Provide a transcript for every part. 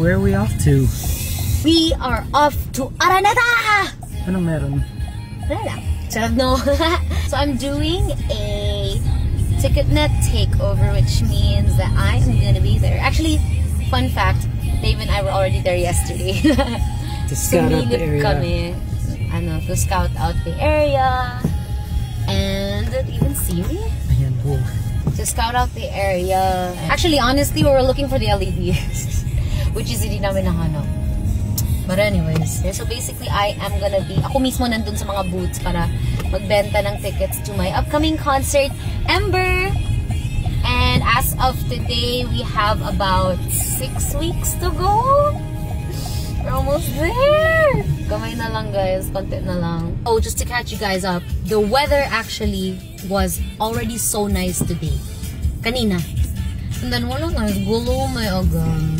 Where are we off to? We are off to Araneta! Anong meron? Wala lang. No. So I'm doing a TicketNet takeover, which means that I am gonna be there. Actually, fun fact, Dave and I were already there yesterday. To scout out the area. Kami, to scout out the area. And even Siri? Ayan po. To scout out the area. Actually, honestly, we were looking for the LEDs, which is hindi namin nahanap. But anyways, so basically, I am gonna be, ako mismo nandun sa mga booths para magbenta ng tickets to my upcoming concert, Ember! And as of today, we have about 6 weeks to go. We're almost there! Kamay na lang guys, konti na lang. Oh, just to catch you guys up, the weather actually was already so nice today. Kanina. And then wala na, gulo may agam.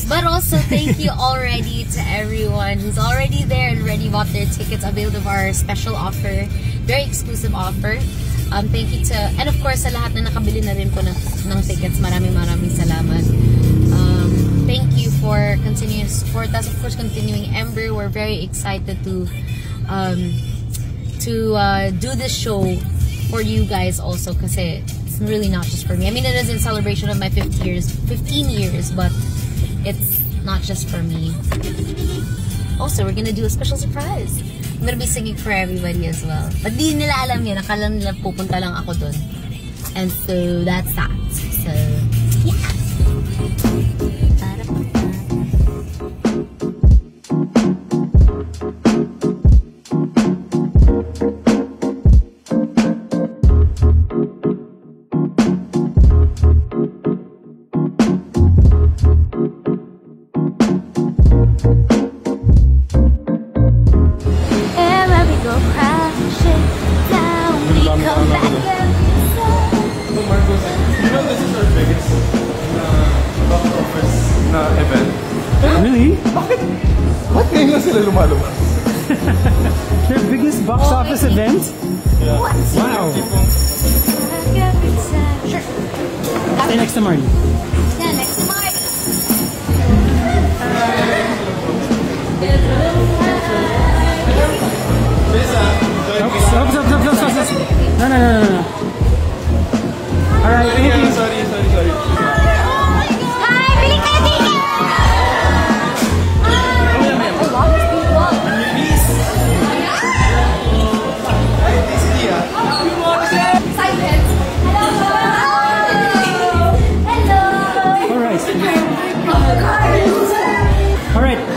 But also, thank you already to everyone who's already there and already bought their tickets, availed of our special offer, very exclusive offer. Thank you to, and of course, sa lahat na nakabili na rin po ng tickets, maraming salamat. Thank you for continuing to support us. Of course, continuing Ember, we're very excited to do this show for you guys also, kasi it's really not just for me. I mean, it is in celebration of my 15 years, but it's not just for me. Also, we're gonna do a special surprise. I'm gonna be singing for everybody as well. But di nila alam yan. Akala nila pupunta lang ako dun. And so, that's that. So, yeah. Their biggest box office event? Yeah. Wow. Sure. Stay next to Marty. Yeah, next to Marty. Oops. No. Alright, thank you. Sorry.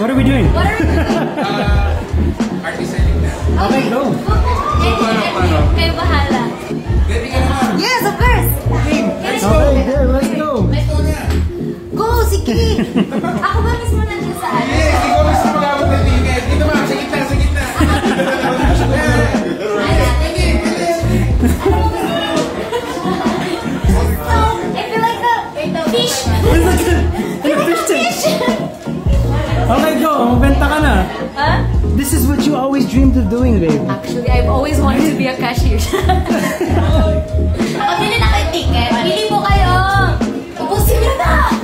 What are we doing? Okay, go. Kayo bahala. Yes, of course. Okay, let's go. Go, sige. Ako ba mismo nandiyan sa ano? Yes, ikaw mismo mag-abot ng ticket. Dito ma'am, sa gitna. I feel like the fish. Fish. Okay, go. Magbenta ka na. Huh? This is what you always dreamed of doing, babe. Actually, I've always wanted to be a cashier. Pabili na kayo ticket. Pabili po kayo. Ubusin nyo na.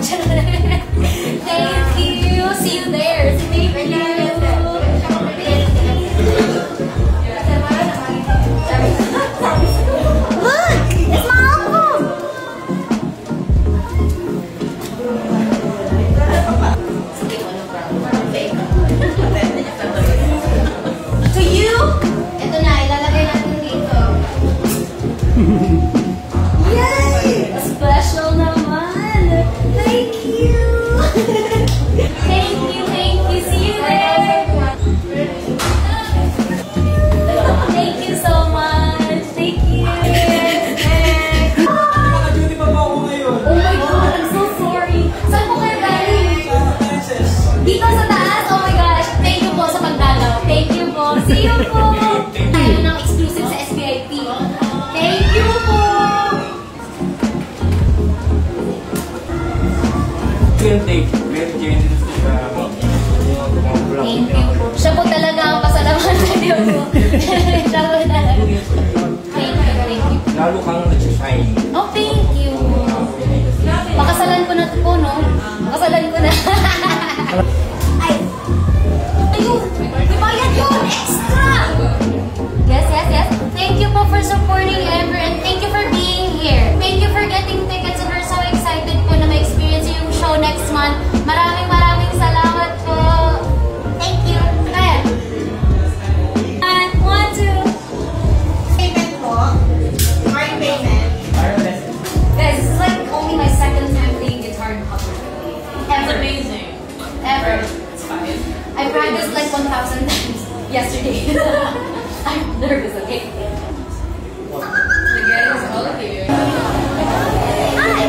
Thank you. See you there. See you there. Look! It's my uncle! To you, ito na, ilalagay natin dito. Yay! Special naman! Thank you! Thank you! See you there! Thank you so much! Thank you! Oh my God! I'm so sorry! Saan po kayo galing? Dito sa taas? Oh my gosh! Thank you po sa pagdalaw! Thank you po! See you po! Tayo ng exclusive sa SBIP. Thank you po! Thank you. Thank you po. Siya po talaga ang pasalamatan niyo po. Siya po talaga. Thank you. Lalo kang nag-shine. Oh, thank you. Pakasalan ko na po, no? Pakasalan ko na. Ay! Ayun! May bayad yun! Extra! Yes, yes, yes. Thank you po for supporting Ever and thank you for being here. Thank you for getting tickets and we're so excited po na ma-experience yung show next month. Maraming salamat po. Thank you. Kaya. And 1, 2. Payment po. Card payment. Guys, this is like only my second time playing guitar in public. Ever. Amazing. Ever. It's fine. I practiced like 1,000 times yesterday. I'm nervous, okay? Again, it's all of you. Hi!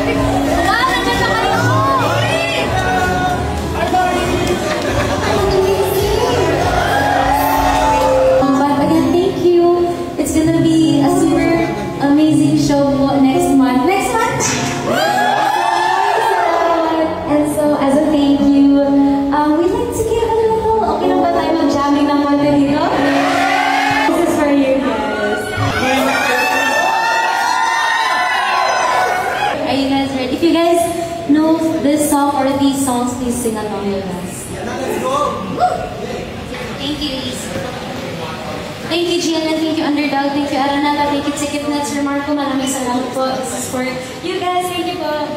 Wow, nandiyan na kayo! But again, thank you. It's gonna be a super amazing show next month. Next month? And so, as a thank you, we'd like to give a little, okay lang ba tayo mag-jamming ng konti dito? This is for you guys. Are you guys ready? If you guys know this song or these songs, please sing along with us. Thank you, Lise. Thank you, Gian, thank you, Underdog, thank you, Aranata, thank you, Ticketnet, Sir Marco, maraming salamat po. This is for you guys, thank you po.